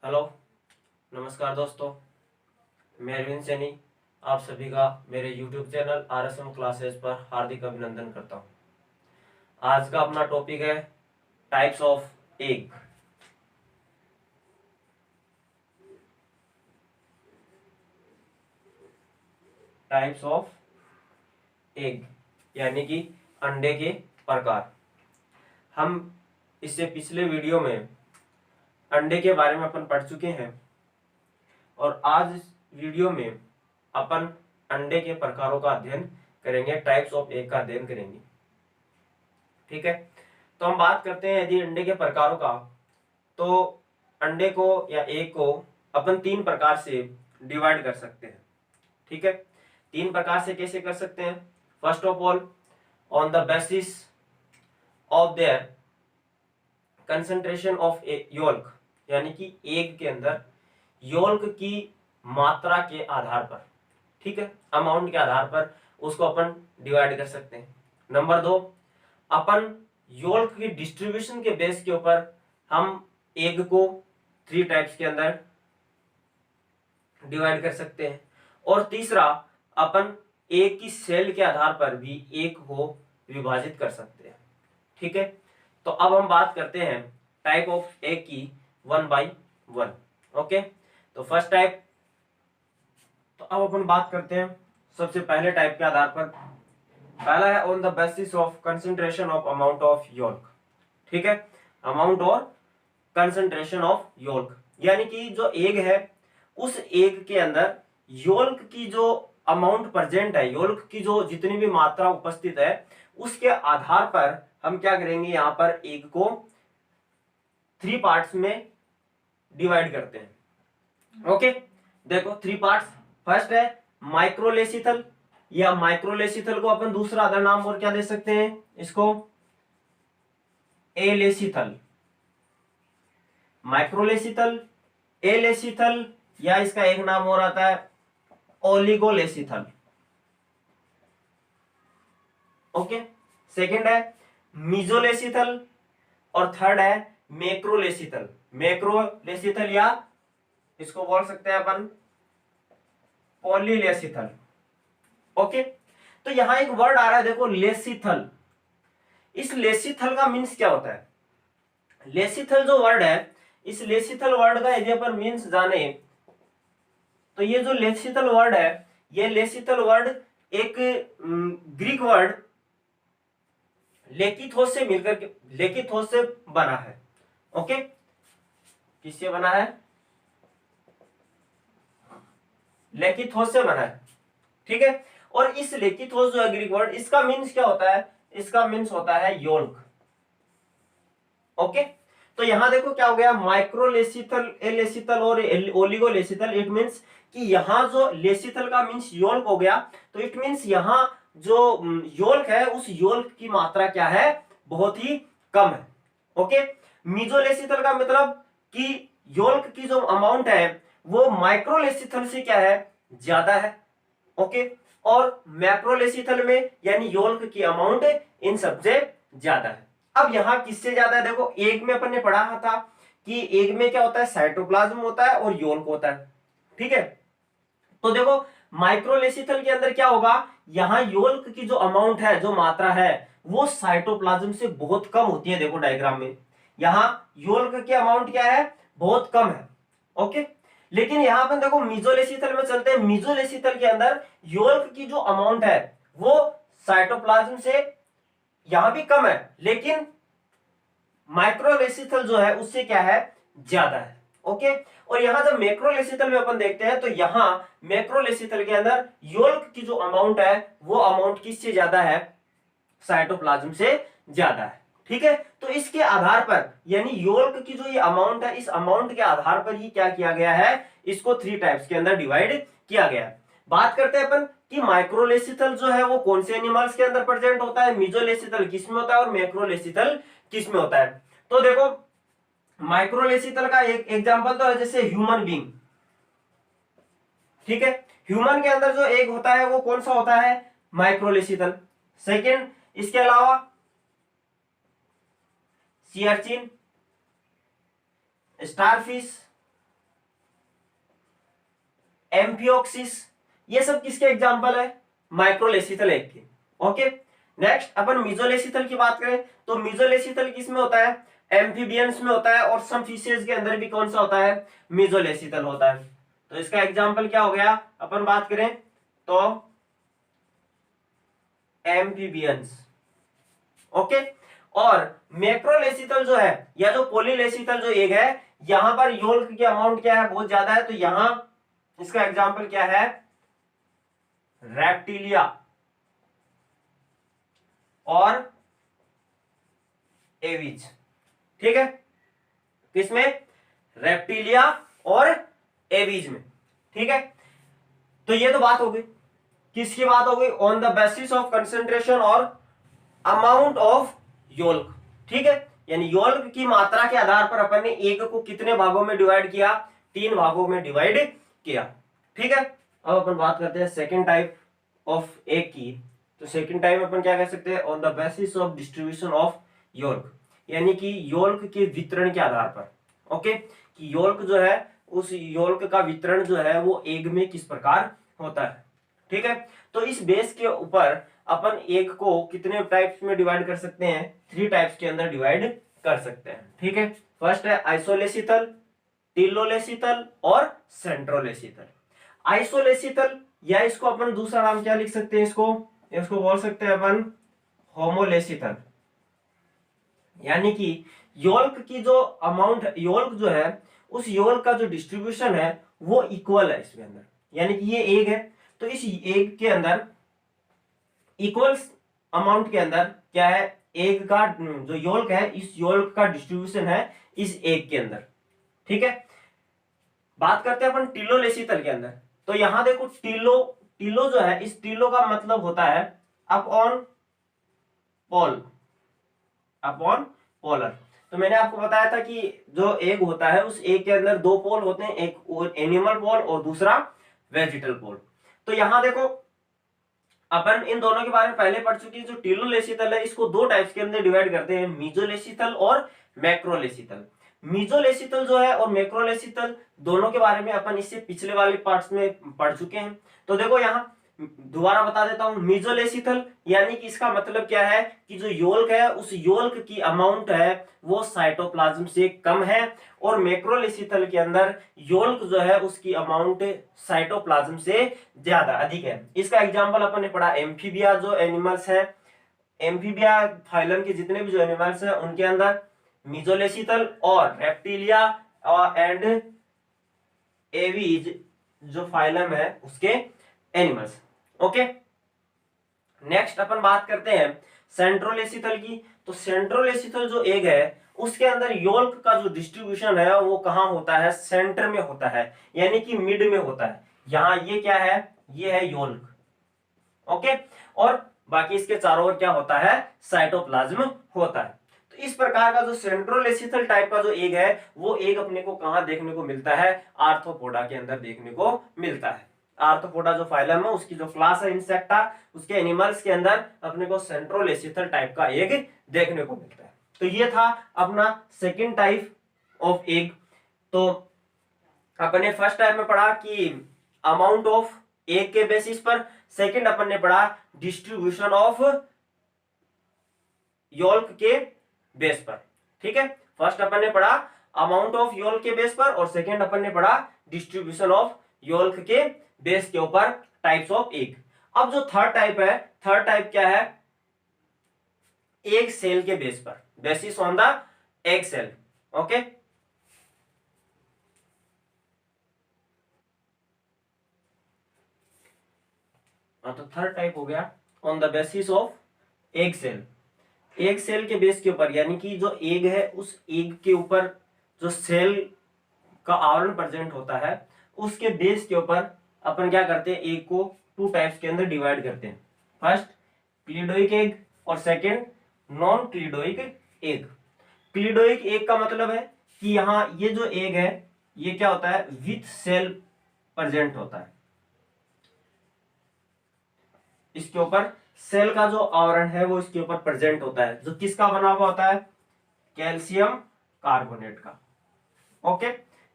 Hello, नमस्कार दोस्तों। मैं अरविंद सैनी आप सभी का मेरे YouTube चैनल RSM क्लासेस पर हार्दिक अभिनंदन करता हूं। आज का अपना टॉपिक है types of egg. Types of egg यानी कि अंडे के प्रकार। हम इससे पिछले वीडियो में अंडे के बारे में अपन पढ़ चुके हैं और आज इस वीडियो में अपन अंडे के प्रकारों का अध्ययन करेंगे, टाइप्स ऑफ एग का अध्ययन करेंगे। ठीक है, तो हम बात करते हैं यदि अंडे के प्रकारों का, तो अंडे को या एग को अपन तीन प्रकार से डिवाइड कर सकते हैं। ठीक है, तीन प्रकार से कैसे कर सकते हैं? First of all, on the basis of their concentration of yolk, यानी कि एग के अंदर योल्क की मात्रा के आधार पर, ठीक है, अमाउंट के आधार पर उसको अपन डिवाइड कर सकते हैं। नंबर दो, अपन योल्क की डिस्ट्रीब्यूशन के बेस के ऊपर हम एग को थ्री टाइप्स के अंदर डिवाइड कर सकते हैं। और तीसरा, अपन एग की सेल के आधार पर भी एग को विभाजित कर सकते हैं। ठीक है, तो अब हम बात करते हैं टाइप ऑफ एग की वन बाय वन। ओके, तो फर्स्ट टाइप, तो अब अपन बात करते हैं सबसे पहले टाइप के आधार पर। पहला है on the basis of concentration of amount of yolk. ठीक है, अमाउंट और कंसंट्रेशन ऑफ योल्क, यानी कि जो एग है उस एग के अंदर योल्क की जो अमाउंट प्रेजेंट है, योल्क की जो जितनी भी मात्रा उपस्थित है, उसके आधार पर हम क्या करेंगे, यहां पर एग को थ्री पार्ट्स में डिवाइड करते हैं। ओके, देखो थ्री पार्ट्स। फर्स्ट है माइक्रोलेसिथल, या माइक्रोलेसिथल को अपन दूसरा अदर नाम और क्या दे सकते हैं, इसको एलेसिथल, माइक्रोलेसिथल, एलेसिथल, या इसका एक नाम और आता है ओलिगोलेसिथल। ओके, सेकंड है मीजोलेसिथल और थर्ड है मैक्रोलेसिथल। मैक्रोलेसिथल या इसको बोल सकते हैं अपन पॉलीलेसिथल। ओके, तो यहां एक वर्ड आ रहा है, देखो लेसिथल। इस लेसिथल का मीन्स क्या होता है? लेसिथल जो वर्ड है, इस लेसिथल वर्ड का यदि अपन मीन्स जाने तो ये जो लेसिथल वर्ड है, ये लेसिथल वर्ड एक ग्रीक वर्ड लेकिथोस से मिलकर के, लेकिथोस से बना है। ओके, किससे बना है? लेकिथोस से बना है। ठीक है, और इस लेकिथोस जो है ग्रीक वर्ड, इसका मीन्स क्या होता है? इसका मीन्स होता है योल्क। ओके, तो यहां देखो क्या हो गया, माइक्रोलेसिथल, एलेसिथल और ओलिगोलेसिथल। इट मीन्स कि यहां जो लेसिथल का मीन्स योल्क हो गया, तो इट मीन्स यहां जो योल्क है उस योल्क की मात्रा क्या है, बहुत ही कम है। ओके, मीजोलेसिथल का मतलब कि योल्क की जो अमाउंट है वो माइक्रोलेसिथल से क्या है, ज्यादा है। ओके, और मैक्रोलेसिथल में यानी योल्क की अमाउंट इन सबसे ज्यादा है। अब यहां किससे ज्यादा है? देखो एग में अपन ने पढ़ा था कि एग में क्या होता है, साइटोप्लाज्म होता है और योल्क होता है। ठीक है, तो देखो माइक्रोलेसिथल के अंदर क्या होगा, यहां योल्क की जो अमाउंट है, जो मात्रा है, वो साइटोप्लाज्म से बहुत कम होती है। देखो डायग्राम में यहां योल्क की अमाउंट क्या है, बहुत कम है। ओके, लेकिन यहां पर देखो मीजोलेसिथल में चलते हैं। मीजोलेसिथल के अंदर योल्क की जो अमाउंट है वो साइटोप्लाज्म से यहां भी कम है, लेकिन माइक्रोलेसिथल जो है उससे क्या है, ज्यादा है। ओके, और यहां जब मैक्रोलेसिथल में अपन देखते हैं तो यहां मैक्रोलेसिथल के अंदर योल्क की जो अमाउंट है वो अमाउंट किससे ज्यादा है, साइटोप्लाज्म से ज्यादा है। ठीक है, तो इसके आधार पर यानी योल्क की जो ये अमाउंट है, इस अमाउंट के आधार पर ही क्या किया गया है, इसको थ्री टाइप्स के अंदर डिवाइड किया गया है। बात करते हैं अपन कि माइक्रोलेसिथल जो है वो कौन से एनिमल्स के अंदर प्रेजेंट होता है, मीजोलेसिथल किस में होता है और मैक्रोलेसिथल किस में होता है। तो देखो माइक्रोलेसिथल का एक एग्जांपल तो है जैसे ह्यूमन बीइंग। ठीक है, ह्यूमन के अंदर जो एग होता है वो कौन सा होता है, माइक्रोलेसिथल। सेकंड, इसके अलावा सी अर्चिन, स्टारफिश, एम्फिऑक्सिस, ये सब किसके एग्जांपल है? माइक्रोलेसिथल एग के। ओके, नेक्स्ट अपन मीजोलेसिथल की बात करें तो मीजोलेसिथल किसमें होता है? एम्फीबियंस में होता है, और सम फिशेज के अंदर भी कौन सा होता है? मीजोलेसिथल होता है। तो इसका एग्जांपल क्या हो गया अपन बात करें तो एम्फीबियंस। ओके, और मैक्रोलेसिथल जो है या जो पॉलीलेसिथल जो एग है, यहां पर योल्क की अमाउंट क्या है? बहुत ज्यादा है, तो यहां इसका एग्जांपल क्या है? रेप्टिलिया और एविज। ठीक है, किसमें? रेप्टिलिया और एविज में। ठीक है, तो ये तो बात हो गई, किसकी बात हो गई? On the basis of concentration और अमाउंट ऑफ योल्क। ठीक है, यानी योल्क की मात्रा के आधार पर अपन ने एग को कितने भागों में डिवाइड किया? 3 भागों में डिवाइड किया। ठीक है, अब अपन बात करते हैं सेकेंड टाइप ऑफ एग की। तो सेकेंड टाइप अपन क्या कह सकते हैं? On the basis of distribution of yolk, यानी कि योल्क के वितरण के आधार पर। ओके, कि योल्क जो है उस योल्क का वितरण जो है वो एग में किस प्रकार होता है। ठीक है, तो इस बेस के ऊपर अपन एग को कितने टाइप्स में डिवाइड कर सकते हैं? 3 टाइप्स के अंदर डिवाइड कर सकते हैं। ठीक है, फर्स्ट है आइसोलेसिथल, टिलोलेसिथल और सेंट्रोलेसिथल। आइसोलेसिथल, या इसको अपन दूसरा नाम क्या लिख सकते हैं? इसको बोल सकते हैं अपन होमोलेसिथल, यानी कि योल्क की जो अमाउंट, योल्क जो है उस योल्क का जो डिस्ट्रीब्यूशन है वो इक्वल है इसके अंदर, यानी कि ये एग है तो इस एग के अंदर इक्वल अमाउंट के अंदर क्या है? एग का जो योल्क है, इस योल्क का डिस्ट्रीब्यूशन है इस एग के अंदर। ठीक है, बात करते हैं अपन टिलोलेसिथल के अंदर। तो यहां देखो टिलो जो है, इस टिलो का मतलब होता है अपॉन पोल, अपॉन पोलर। तो मैंने आपको बताया था कि जो एग होता है उस एग के अंदर 2 पोल होते हैं, एक एनिमल पोल और दूसरा वेजिटल पोल। तो यहां देखो अपन इन दोनों के बारे में पहले पढ़ चुके हैं। जो टिलोलेसिथल है इसको 2 टाइप्स के अंदर डिवाइड करते हैं, मीजोलेसिथल और मैक्रोलेसिथल। मीजोलेसिथल जो है और मैक्रोलेसिथल दोनों के बारे में अपन इससे पिछले वाले पार्ट्स में पढ़ चुके हैं। तो देखो यहां दोबारा बता देता हूं, मीजोलेसिथल यानी कि इसका मतलब क्या है कि जो योल्क है उस योल्क की अमाउंट है वो साइटोप्लाज्म से कम है, और मैक्रोलेसिथल के अंदर योल्क जो है उसकी अमाउंट साइटोप्लाज्म से ज्यादा अधिक है। इसका एग्जांपल अपन ने पढ़ा एम्फीबिया जो एनिमल्स है, एम्फीबिया फाइलम के जितने भी जो एनिमल्स हैं उनके अंदर मीजोलेसिथल, और रेप्टिलिया एंड एवीज जो फाइलम है उसके एनिमल्स। ओके, नेक्स्ट अपन बात करते हैं सेंट्रोलेसिथल की। तो सेंट्रोलेसिथल जो एग है उसके अंदर योल्क का जो डिस्ट्रीब्यूशन है वो कहां होता है? सेंटर में होता है, यानी कि मिड में होता है। यहां ये क्या है? ये है योल्क। ओके, और बाकी इसके चारों ओर क्या होता है? साइटोप्लाज्म होता है। तो इस प्रकार का जो सेंट्रोलेसिथल टाइप का जो एग है वो एग अपने को कहां देखने को मिलता है? आर्थ्रोपोडा के अंदर देखने को मिलता है। आर्थ्रोपोडा जो फाइलम है उसकी जो क्लास है इंसेक्टा, उसके एनिमल्स के अंदर अपने को सेंट्रोलेसिथल टाइप का एग देखने को मिलता है। तो ये था अपना सेकेंड टाइप ऑफ एग। तो अपने फर्स्ट टाइप में पढ़ा कि अमाउंट ऑफ एग के बेसिस पर, सेकंड अपन ने पढ़ा डिस्ट्रीब्यूशन ऑफ योल्क के बेस पर। ठीक है, फर्स्ट अपन ने पढ़ा अमाउंट ऑफ योल्क के बेस पर, और सेकंड अपन ने पढ़ा डिस्ट्रीब्यूशन ऑफ योल्क के बेस के ऊपर टाइप्स ऑफ एग। अब जो थर्ड टाइप है, थर्ड टाइप क्या है? एग सेल के बेस पर, basis on the egg cell. Okay, तो थर्ड टाइप हो गया on the basis of egg cell. Egg cell के बेस के ऊपर, यानी कि जो एग है उस एग के ऊपर जो सेल का आवरण प्रेजेंट होता है उसके बेस के ऊपर अपन क्या करते हैं? एग को 2 टाइप्स के अंदर डिवाइड करते हैं। फर्स्ट क्लीडोइक एग और सेकंड नॉन क्लीडोइक एग। क्लीडोइक एग का मतलब है कि यहां ये जो एग है ये क्या होता है? विथ सेल प्रेजेंट होता है, इसके ऊपर सेल का जो आवरण है वो इसके ऊपर प्रेजेंट होता है, जो किसका बना हुआ होता है? कैल्शियम कार्बोनेट का। ओके,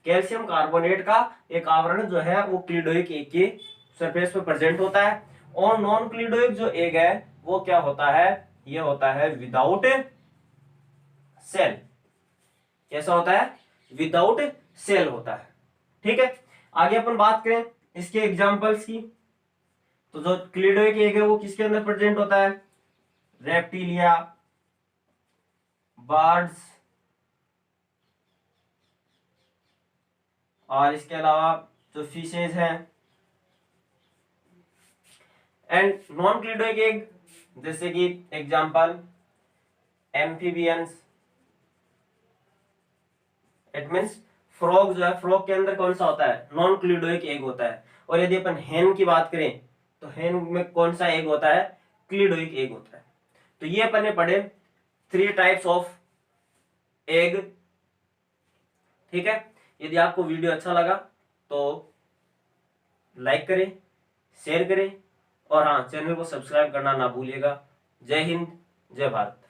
कैल्शियम कार्बोनेट का एक आवरण जो है वो क्लिडोइक एग के सरफेस पे प्रेजेंट होता है, और नॉन क्लिडोइक जो एग है वो क्या होता है, ये होता है विदाउट सेल। कैसा होता है, विदाउट सेल होता है। ठीक है, आगे अपन बात करें इसके एग्जांपल्स की, तो जो क्लिडोइक एग है वो किसके अंदर प्रेजेंट होता है, रेप्टिलिया, बर्ड्स, और इसके अलावा जो फिशेज हैं, एंड नॉन क्लिडोइक एग जैसे कि example amphibians, it means frog जो है, फ्रॉग के अंदर कौन सा होता है, नॉन क्लिडोइक एग होता है। और यदि अपन हेन की बात करें तो हेन में कौन सा एग होता है, क्लिडोइक एग होता है। तो ये अपन ने पढ़े 3 टाइप्स ऑफ एग। ठीक है, यदि आपको वीडियो अच्छा लगा तो लाइक करें, शेयर करें, और हाँ, चैनल को सब्सक्राइब करना ना भूलिएगा। जय हिंद, जय भारत।